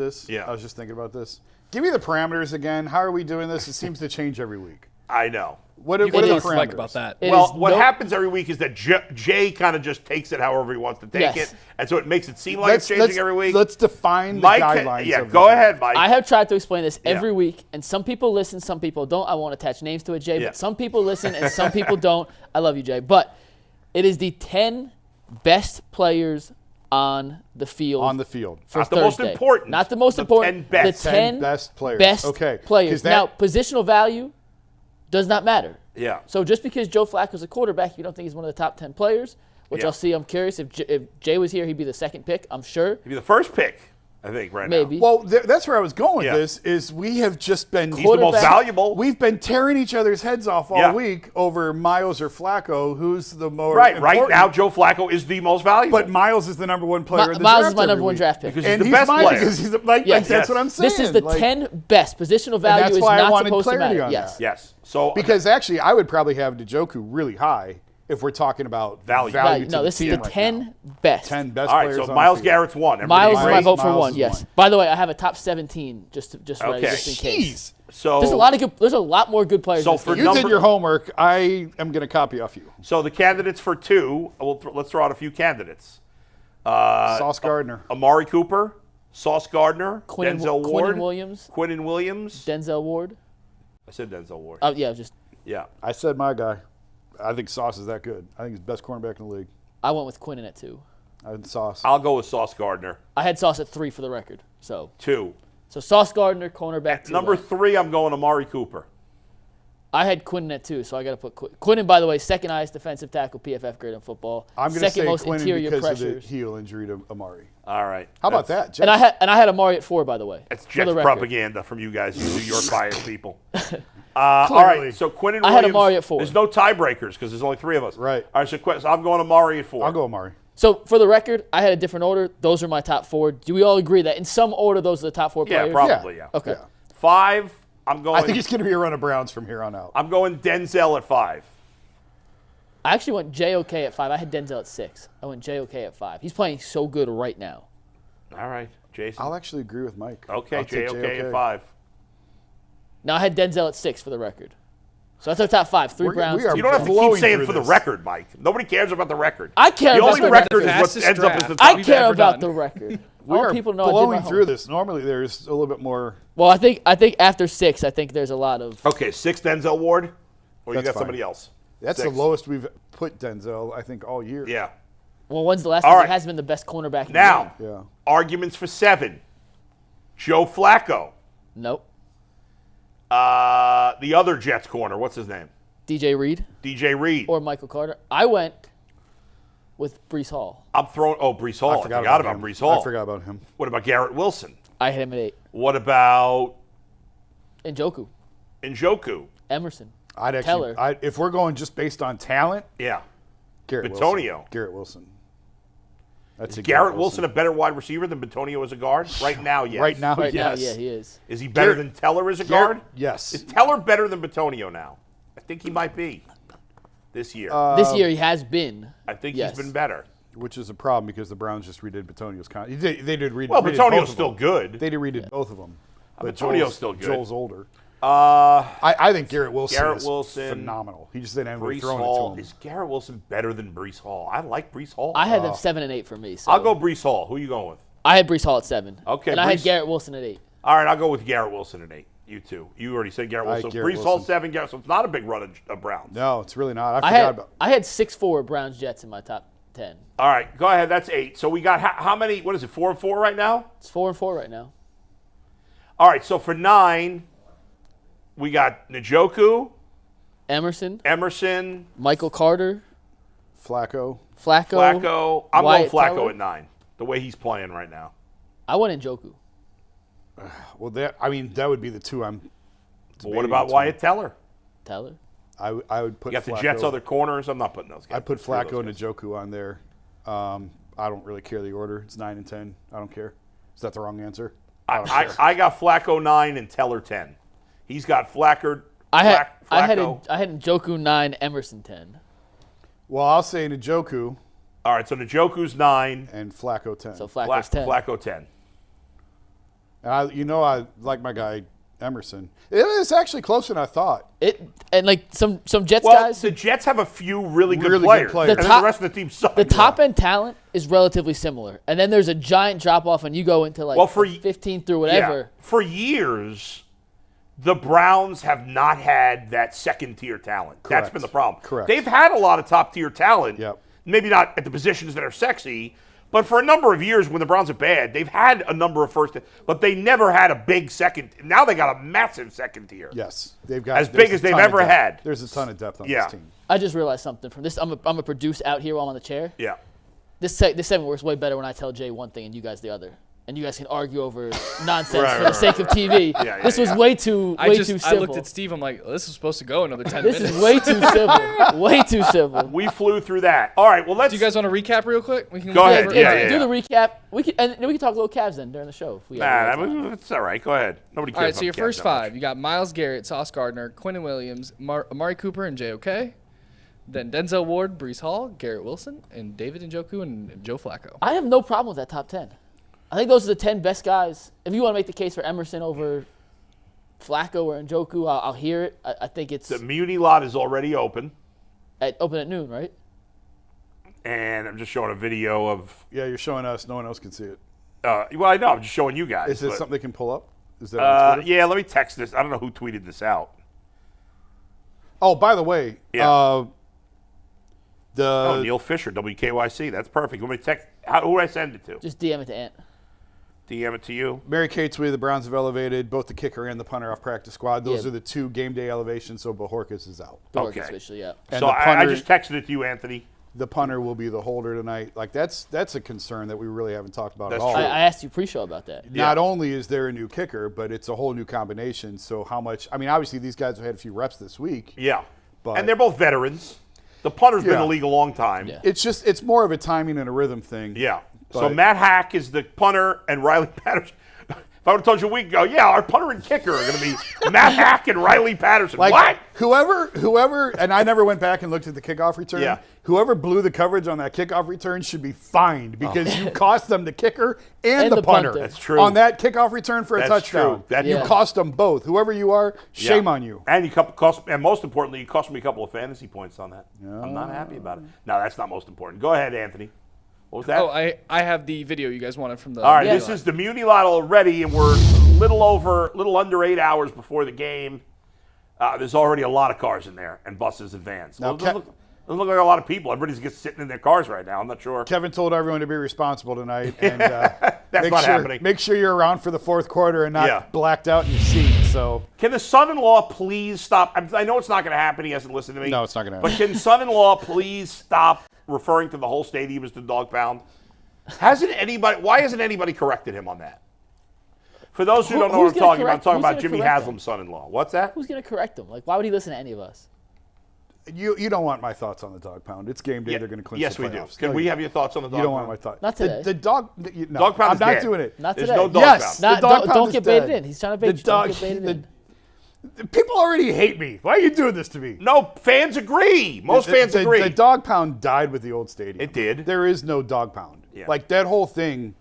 this. Yeah. I was just thinking about this. Give me the parameters again. How are we doing this? It seems to change every week. I know. What are the parameters? Like about that. Well, what happens every week is that Jay kind of just takes it however he wants to take it, and so it makes it seem like it's changing every week. Let's define the guidelines. Go ahead, Mike. I have tried to explain this every week, and some people listen, some people don't. I won't attach names to it, Jay, but some people listen and some people don't. I love you, Jay. But it is the 10 best players on the field. On the field. For Not Thursday. the most important. Not the most important. 10 best. The 10 best players. Best players. That, now, positional value does not matter. Yeah. So just because Joe Flacco's a quarterback, you don't think he's one of the top 10 players, which I'll see. I'm curious. If Jay was here, he'd be the second pick, I'm sure. He'd be the first pick, I think, right Maybe. now. Well, that's where I was going with this, is we have just been... He's the most valuable. We've been tearing each other's heads off all week over Miles or Flacco, who's the more important. Right now, Joe Flacco is the most valuable. But Miles is the number one player in the Miles draft is my number every one week. draft pick. Because And he's the best player. Because he's that's what I'm saying. This is the 10 best. Positional value that's is why I not wanted supposed to clarity matter. on Yes. that. Yes. So Because actually, I would probably have Njoku really high if we're talking about value to No, this is the 10 best. 10 best all right, players so on Miles the field. Garrett's one. Miles is Everybody my agrees? vote for Miles one. is Yes. one. By the way, I have a top 17 just Okay. just in case. Jeez. So There's a lot of good. There's a lot more good players. So in this for team. You did your homework. I am going to copy off you. So the candidates for 2, let's throw out a few candidates. Sauce Gardner. Amari Cooper, Sauce Gardner, Denzel Ward, Quinnen Williams, Denzel Ward. I said Denzel Ward. Oh yeah, just Yeah. I said my guy. I think Sauce is that good. I think he's the best cornerback in the league. I went with Quinnen at 2. I had Sauce. I'll go with Sauce Gardner. I had Sauce at 3 for the record. So 2. Sauce Gardner, cornerback 2. Number 3, I'm going Amari Cooper. I had Quinnen at 2, so I got to put Quinnen. By the way, second highest defensive tackle PFF grade in football. I'm going to say second most Quinnen interior because pressures. of the heel injury to Amari. All right. How about that, Jets? And I had Amari at 4, by the way. That's for Jets the record. propaganda from you guys, you New York biased people. All right, so Quinnen Williams. I had Amari at 4. There's no tiebreakers because there's only 3 of us. Right. All right, so I'm going Amari at 4. I'll go Amari. So for the record, I had a different order. Those are my top 4. Do we all agree that in some order those are the top 4 players? Yeah, probably, yeah. Okay. Yeah. 5, I'm going. I think it's going to be a run of Browns from here on out. I'm going Denzel at 5. I actually went JOK at 5. I had Denzel at 6. I went JOK at 5. He's playing so good right now. All right, Jason. I'll actually agree with Mike. Okay, I'll take JOK at 5. Now I had Denzel at 6 for the record. So that's our top 5. 3 Browns. we are 2 You don't have to keep blowing saying through for the this. record, Mike. Nobody cares about the record. I care The about only the record record. is what Fastest ends up as draft. the top. I we've care ever about done. the record. We All are people know I did blowing my through homework. this. Normally, there's a little bit more. Well, I think after 6, I think there's a lot of. Okay, 6 Denzel Ward, or you That's got fine. somebody else? That's 6. the lowest we've put Denzel, I think, all year. Yeah. Well, when's the last All time right. he has been the best cornerback in Now, the game? Yeah. arguments for 7. Joe Flacco. Nope. The other Jets corner, what's his name? DJ Reed DJ Reed. or Michael Carter. I went with Brees Hall. I'm throwing. Oh, Brees Hall. I forgot about him. Brees Hall. I forgot about him. What about Garrett Wilson? I had him at 8. What about Njoku, Njoku? Emerson. I'd Teller. actually, if we're going just based on talent, Yeah. Garrett Bitonio. Wilson. Garrett Wilson. That's Is Garrett Wilson a better wide receiver than Bitonio as a guard? Right now, yes. Right now, Right yes. now, yeah, he is. Is he better Garrett- than Teller as a guard? Garrett, yes. Is Teller better than Bitonio now? I think he might be this year. This year he has been. I think yes. he's been better. Which is a problem because the Browns just redid Bitonio's contract. They did read. Well, redid both Bitonio's of still them. good. They did redid both of them. But Bitonio's still good. Joel's older. Uh, I think Garrett Wilson Garrett is Wilson, phenomenal. He just didn't have anybody Brees throwing it Hall. to him. Is Garrett Wilson better than Brees Hall? I like Brees Hall. I had them 7 and 8 for me. So I'll go Brees Hall. Who are you going with? I had Brees Hall at 7. Okay, And I had Brees- Garrett Wilson at 8. All right, I'll go with Garrett Wilson at 8. You too. You already said Garrett I Wilson. like Garrett Brees Hall Wilson. 7. Garrett. So it's not a big run of Browns. No, it's really not. I I forgot about. had 6-4 Browns Jets in my top 10. All right, go ahead. That's 8. So we got how many? What is it? 4 and 4 right now. It's 4 and 4 right now. All right. So for 9, we got Njoku, Emerson, Michael Carter, Flacco. Flacco. I'm Wyatt going Flacco Teller. at 9. The way he's playing right now. I went Njoku. Well, that would be the two I'm. But what about debating Wyatt Teller? Teller. I would put. You got the Flacco. Jets' other corners. I'm not putting those guys. I'd put Screw Flacco those and guys. Njoku on there. I don't really care the order. It's 9 and 10. I don't care. Is that the wrong answer? I got Flacco 9 and Teller 10. He's got Flacco. I had Flacco. Njoku 9, Emerson 10. Well, I'll say Njoku All right, so Njoku's 9. and Flacco 10. So Flacco's 10. Flacco 10. And I like my guy Emerson. It is actually closer than I thought. And like some Jets Well, guys. the Jets have a few really good Really good players. players. And then the rest of the team sucks. The top end talent is relatively similar, and then there's a giant drop off when you go into like 15 through whatever. Yeah, for years, the Browns have not had that second tier talent. Correct. That's been the problem. Correct. They've had a lot of top tier talent. Yep. Maybe not at the positions that are sexy, but for a number of years when the Browns are bad, they've had a number of first, but they never had a big second. Now they got a massive second tier. Yes, they've got as big as they've ever had. There's a ton of depth on this team. I just realized something from this. I'm a produce out here while I'm on the chair. Yeah. This segment works way better when I tell Jay one thing and you guys the other. And you guys can argue over nonsense for the sake of TV. This was way too simple. I looked at Steve. I'm like, this is supposed to go another 10 This minutes. is way too simple. Way too simple. We flew through that. All right, well, let's. Do you guys want to recap real quick? We can Go ahead. Do the recap. We can talk a little Cavs then during the show. If we It's all right. Go ahead. Nobody cares. All right, so about your Cavs first that five. much. You got Myles Garrett, Sauce Gardner, Quentin Williams, Amari Cooper, and JOK. Then Denzel Ward, Breece Hall, Garrett Wilson, and David Njoku, and Joe Flacco. I have no problem with that top 10. I think those are the 10 best guys. If you want to make the case for Emerson over Flacco or Njoku, I'll hear it. I think it's The Muni lot is already open, open at noon, right? and I'm just showing a video of. Yeah, you're showing us. No one else can see it. Well, I know. I'm just showing you guys. Is this but- something they can pull up? Is that on Twitter? Yeah, let me text this. I don't know who tweeted this out. Oh, by the way, Yeah. Neil Fisher, WKYC. That's perfect. Let me text. Who do I send it to? Just DM it to Ant. DM it to you. Mary Kate tweeted the Browns have elevated both the kicker and the punter off practice squad. Those are the two game day elevations, so Bojorquez is out. Okay. Officially, yeah. And So the I punter, just texted it to you, Anthony. the punter will be the holder tonight. Like that's a concern that we really haven't talked about That's at all. true. I asked you pre-show about that. Not only is there a new kicker, but it's a whole new combination. So how much? I mean, obviously these guys have had a few reps this week. Yeah. But- And they're both veterans. The punter's been in Yeah. the league a long time. Yeah. It's more of a timing and a rhythm thing. Yeah. So But- Matt Hack is the punter, and Riley Patterson. If I would have told you a week ago, our punter and kicker are going to be Matt Hack and Riley Patterson. Like what? whoever, and I never went back and looked at the kickoff return. Yeah. Whoever blew the coverage on that kickoff return should be fined because you cost them the kicker and the punter. That's true. On that kickoff return for a That's touchdown. true. You cost them both. Whoever you are, shame on you. And and most importantly, you cost me a couple of fantasy points on that. I'm not happy about it. No, that's not most important. Go ahead, Anthony. What was that? Oh, I have the video you guys wanted from the. All right, Yeah. this is the Muni lot already, and we're little under 8 hours before the game. There's already a lot of cars in there, and buses and vans. Now, Doesn't look like a lot of people. Everybody's just sitting in their cars right now. I'm not sure. Kevin told everyone to be responsible tonight. And That's not happening. Make sure you're around for the fourth quarter and not Yeah. blacked out in your seat. So Can the son-in-law please stop? I know it's not going to happen. He hasn't listened to me. No, it's not gonna But happen. can son-in-law please stop referring to the whole stadium as the dog pound? Why hasn't anybody corrected him on that? For those who don't know what Who's I'm gonna talking about, I'm correct- talking who's about gonna Jimmy correct him? Haslam's son-in-law. What's that? Who's going to correct him? Like, why would he listen to any of us? you don't want my thoughts on the dog pound. It's game day. Yeah, They're going to clinch yes, the we do. playoffs. Can No, we you have your thoughts on the dog You don't pound? want my thoughts. Not today. The dog. No, Dog pound I'm is not dead. doing it. Not There's today. no dog Yes. pound. The dog pound Don't is get baited dead. in. He's trying to The bait you. dog- Don't get baited in. People already hate me. Why are you doing this to me? No, fans agree. Most fans agree. The dog pound died with the old stadium. It did. There is no dog pound. Yeah. Like that whole thing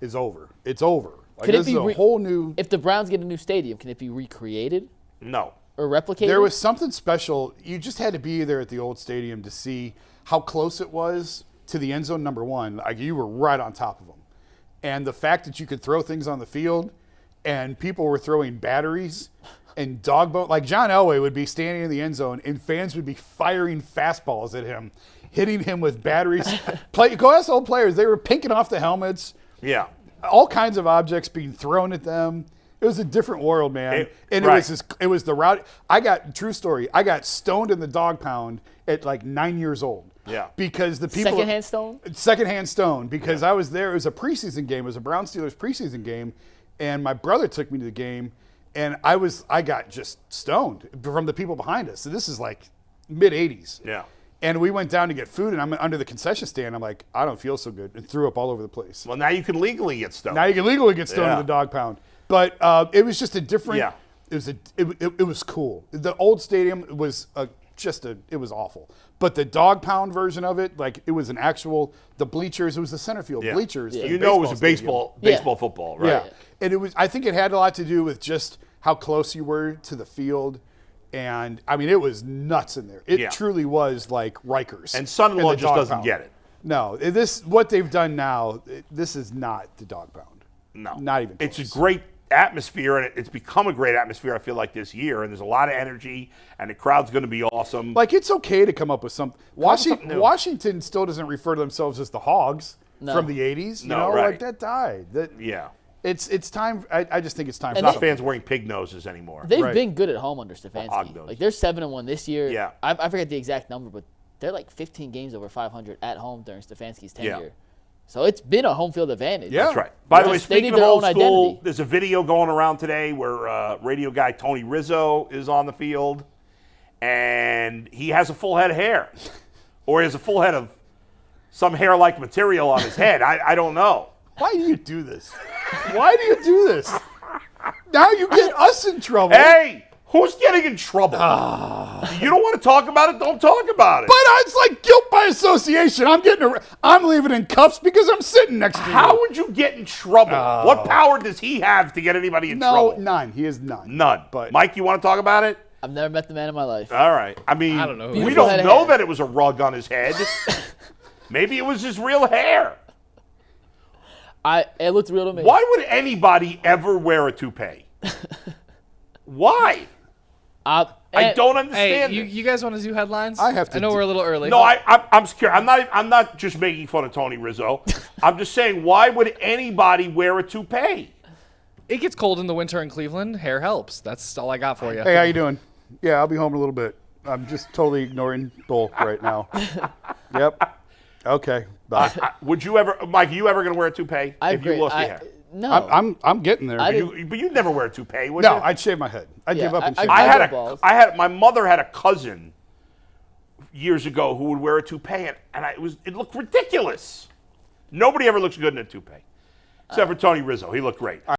is over. It's over. Like Could it this be is a whole new. If the Browns get a new stadium, can it be recreated No. or replicated? There was something special. You just had to be there at the old stadium to see how close it was to the end zone number one. Like you were right on top of them. And the fact that you could throw things on the field and people were throwing batteries and dog bone. Like John Elway would be standing in the end zone and fans would be firing fastballs at him, hitting him with batteries. Go ask old players. They were pinking off the helmets. Yeah. All kinds of objects being thrown at them. It was a different world, man. Right. It was the route. True story. I got stoned in the dog pound at like 9 years old. Yeah. Because the people. secondhand stone? Secondhand stone. Because I was there. It was a preseason game. It was a Brown Steelers preseason game. And my brother took me to the game. And I got just stoned from the people behind us. So this is like mid 80s. Yeah. And we went down to get food, and I'm under the concession stand. I'm like, I don't feel so good, and threw up all over the place. Well, now you can legally get stoned. Now you can legally get stoned Yeah. in the dog pound. But it was just a different. Yeah. It was cool. The old stadium was it was awful. But the dog pound version of it, like it was the bleachers, it was the center field bleachers. Yeah. for the You know it was a baseball baseball football, right? yeah. And I think it had a lot to do with just how close you were to the field. And I mean, it was nuts in there. It truly was like Rikers. And son-in-law in the just dog doesn't pound. get it. No, what they've done now, this is not the dog pound. No. Not even It's close. a great atmosphere, and it's become a great atmosphere, I feel like, this year. And there's a lot of energy, and the crowd's going to be awesome. Like, it's okay to come up with something. something new. Washington still doesn't refer to themselves as the Hogs from the 80s. You know, right. like that died. Yeah. It's time. I just think it's time. And for Not fans wearing pig noses anymore. They've Right. been good at home under Hog Stefanski. nose. Like they're 7-1 this year. Yeah. I forget the exact number, but they're like 15 games over 500 at home during Stefanski's tenure. Yeah. So it's been a home field advantage. Yeah. That's right. By the way, Just- they speaking need of their old own school, identity. there's a video going around today where radio guy Tony Rizzo is on the field, and he has a full head of hair. Or he has a full head of some hair-like material on his head. I don't know. Why do you do this? Why do you do this? Now you get us in trouble. Hey, who's getting in trouble? You don't want to talk about it? Don't talk about it. But it's like guilt by association. I'm leaving in cuffs because I'm sitting next to you. How would you get in trouble? What power does he have to get anybody in No, trouble? none. He is none. None. But Mike, you want to talk about it? I've never met the man in my life. All right. I mean, I don't know who we he is. Beautiful head don't of know hair. that it was a rug on his head. Maybe it was his real hair. It looked real to me. Why would anybody ever wear a toupee? Why? I don't Hey, understand it. you guys want to do headlines? I have to I know do- we're a little early. No, I'm scared. I'm not just making fun of Tony Rizzo. I'm just saying, why would anybody wear a toupee? It gets cold in the winter in Cleveland. Hair helps. That's all I got for you. Hey, how you doing? Yeah, I'll be home in a little bit. I'm just totally ignoring Bull right now. Yep. Okay. Bye. Would you ever, Mike? Are you ever going to wear a toupee if you lost your hair? No. I'm getting there. But you'd never wear a toupee, would No, you? I'd shave my head. I'd Yeah, give up and I- shave. I- my head. My mother had a cousin years ago who would wear a toupee, and it looked ridiculous. Nobody ever looks good in a toupee, except for Tony Rizzo. He looked great.